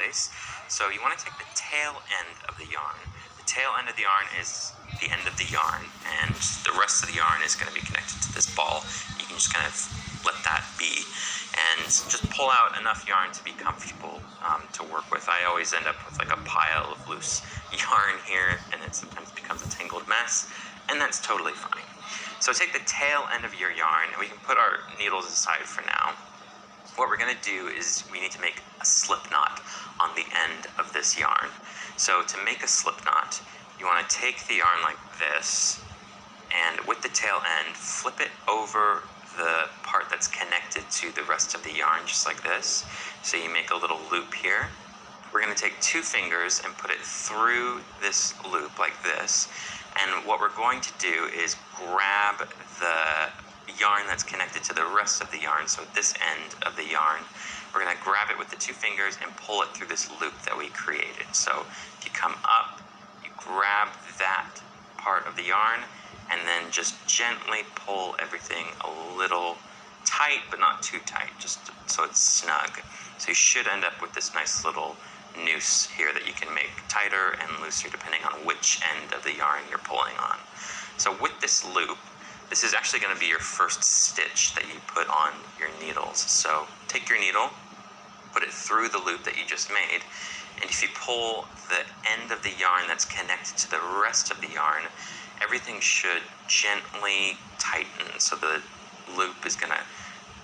place. So you want to take the tail end of the yarn. The tail end of the yarn is the end of the yarn, and the rest of the yarn is going to be connected to this ball. You can just kind of let that be, and just pull out enough yarn to be comfortable to work with. I always end up with like a pile of loose yarn here, and it sometimes becomes a tangled mess, and that's totally fine. So take the tail end of your yarn, and we can put our needles aside for now. What we're going to do is we need to make a slip knot on the end of this yarn. So to make a slip knot, you want to take the yarn like this, and with the tail end, flip it over the part that's connected to the rest of the yarn, just like this. So you make a little loop here. We're going to take 2 fingers and put it through this loop like this. And what we're going to do is grab the yarn that's connected to the rest of the yarn, so this end of the yarn, we're going to grab it with the 2 fingers and pull it through this loop that we created. So if you come up, you grab that part of the yarn, and then just gently pull everything a little tight, but not too tight, just so it's snug. So you should end up with this nice little noose here that you can make tighter and looser depending on which end of the yarn you're pulling on. So with this loop, this is actually going to be your first stitch that you put on your needles. So take your needle, put it through the loop that you just made, and if you pull the end of the yarn that's connected to the rest of the yarn, everything should gently tighten. So the loop is going to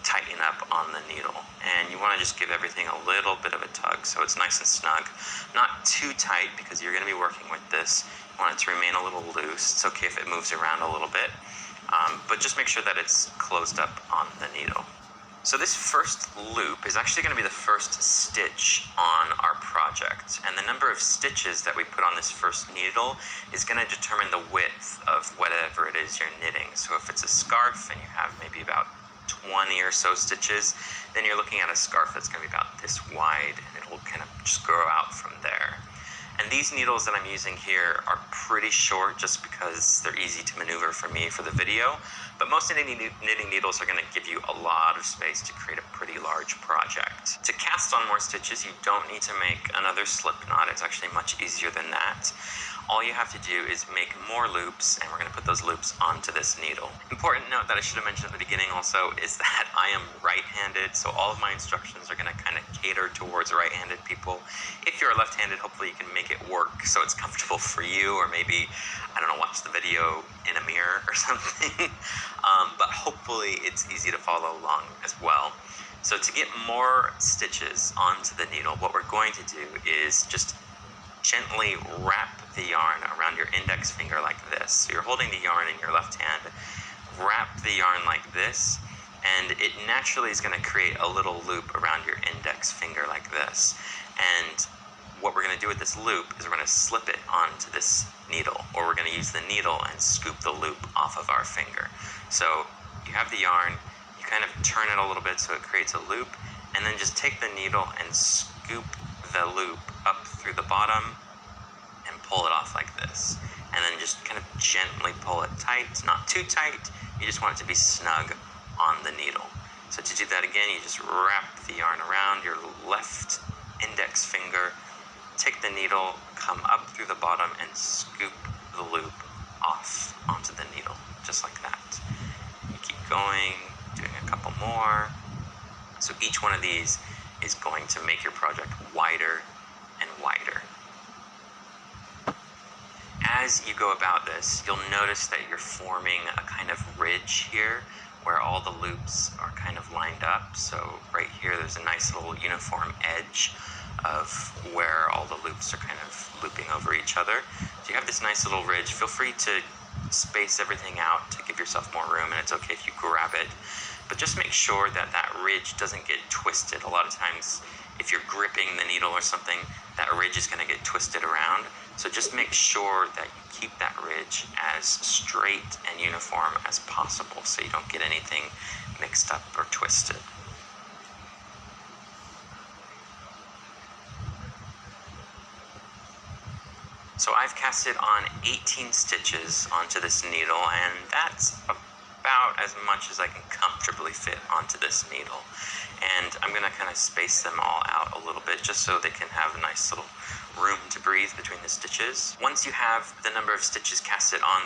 tighten up on the needle, and you want to just give everything a little bit of a tug so it's nice and snug, not too tight because you're going to be working with this. You want it to remain a little loose. It's okay if it moves around a little bit, but just make sure that it's closed up on the needle. So this first loop is actually going to be the first stitch on our project, and the number of stitches that we put on this first needle is going to determine the width of whatever it is you're knitting. So if it's a scarf and you have maybe about 20 or so stitches, then you're looking at a scarf that's going to be about this wide, and it'll kind of just grow out from there. And these needles that I'm using here are pretty short just because they're easy to maneuver for me for the video, but most knitting needles are going to give you a lot of space to create a pretty large project. To cast on more stitches, you don't need to make another slip knot. It's actually much easier than that. All you have to do is make more loops, and we're going to put those loops onto this needle. Important note that I should have mentioned at the beginning also is that I am right-handed, so all of my instructions are going to kind of cater towards right-handed people. If you're left-handed, hopefully you can make it work so it's comfortable for you, or maybe, I don't know, watch the video in a mirror or something. But hopefully it's easy to follow along as well. So to get more stitches onto the needle, what we're going to do is just gently wrap the yarn around your index finger like this. So you're holding the yarn in your left hand, wrap the yarn like this, and it naturally is going to create a little loop around your index finger like this. And what we're going to do with this loop is we're going to slip it onto this needle, or we're going to use the needle and scoop the loop off of our finger. So you have the yarn, you kind of turn it a little bit so it creates a loop, and then just take the needle and scoop the loop up through the bottom and pull it off like this. And then just kind of gently pull it tight, not too tight, you just want it to be snug on the needle. So to do that again, you just wrap the yarn around your left index finger, take the needle, come up through the bottom, and scoop the loop off onto the needle, just like that. You keep going, doing a couple more. So each one of these is going to make your project wider and wider. As you go about this, you'll notice that you're forming a kind of ridge here where all the loops are kind of lined up. So right here, there's a nice little uniform edge of where all the loops are kind of looping over each other. So you have this nice little ridge. Feel free to space everything out to give yourself more room, and it's okay if you grab it. But just make sure that that ridge doesn't get twisted. A lot of times, if you're gripping the needle or something, that ridge is going to get twisted around. So just make sure that you keep that ridge as straight and uniform as possible so you don't get anything mixed up or twisted. So I've casted on 18 stitches onto this needle, and that's about as much as I can comfortably fit onto this needle. And I'm going to kind of space them all out a little bit just so they can have a nice little room to breathe between the stitches. Once you have the number of stitches casted on